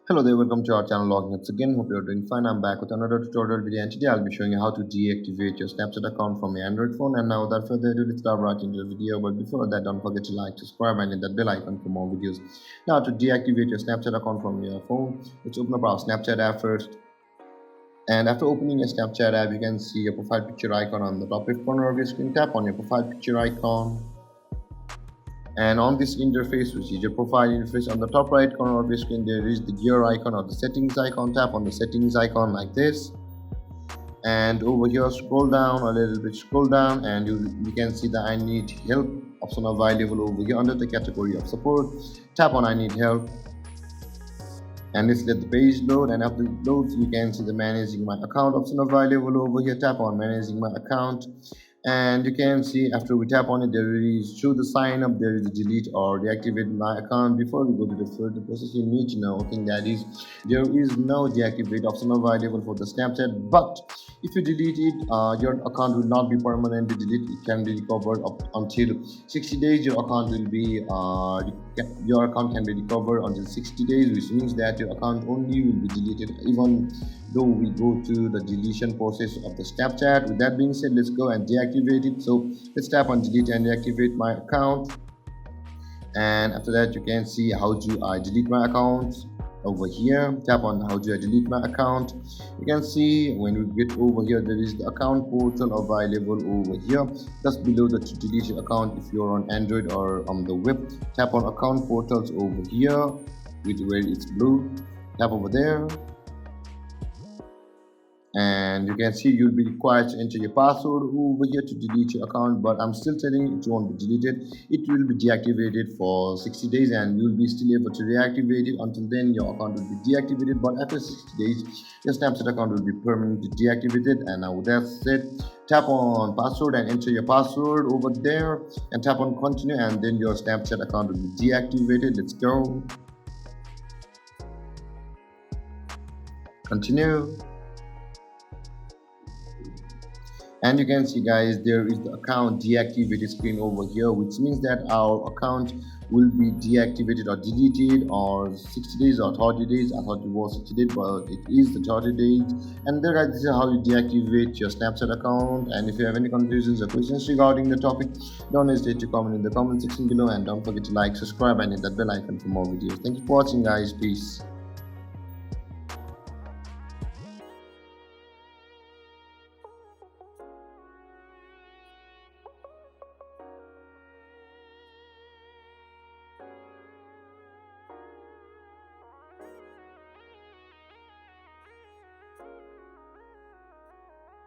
Hello there, welcome to our channel login once again. Hope you're doing fine. I'm back with another tutorial video, and today I'll be showing you how to deactivate your Snapchat account from your Android phone. And now without further ado, let's start right into the video. But before that, don't forget to like, subscribe, and hit that bell icon for more videos. Now to deactivate your Snapchat account from your phone, let's open up our Snapchat app first. And after opening your Snapchat app, you can see your profile picture icon on the top left corner of your screen. Tap on your profile picture icon. And on this interface, which is your profile interface, on the top right corner of your screen there is the gear icon or the settings icon. Tap on the settings icon like this, and over here scroll down a little bit, scroll down, and you can see the I need help option available over here under the category of support. Tap on I need help, and let's let the page load. And after it loads, you can see the managing my account option available over here. Tap on managing my account, and you can see after we tap on it, there is show the sign up, there is a delete or deactivate my account. Before we go to the further process, you need to know thing that is there is no deactivate option available for the Snapchat, but if you delete it, your account will not be permanently deleted. It can be recovered up until 60 days. Your account will be your account can be recovered until 60 days, which means that your account only will be deleted even though we go to the deletion process of the Snapchat. With that being said, let's go and deactivate it. So let's tap on delete and deactivate my account. And after that, you can see how do I delete my account over here. Tap on how do I delete my account. You can see when we get over here, there is the account portal available over here just below the to delete your account. If you're on Android or on the web, tap on account portals over here with where it's blue. Tap over there, and you can see you'll be required to enter your password over here to delete your account, but I'm still telling you it won't be deleted. It will be deactivated for 60 days, and you'll be still able to reactivate it. Until then, your account will be deactivated, but after 60 days your Snapchat account will be permanently deactivated. And now with that said, tap on password and enter your password over there, and tap on continue, and then your Snapchat account will be deactivated. Let's go, continue. And you can see guys, there is the account deactivated screen over here, which means that our account will be deactivated or deleted or 60 days or 30 days. I thought it was 60 days, but it is the 30 days. And there, this is how you deactivate your Snapchat account. And if you have any confusions or questions regarding the topic, don't hesitate to comment in the comment section below, and don't forget to like, subscribe, and hit that bell icon for more videos. Thank you for watching guys. Peace.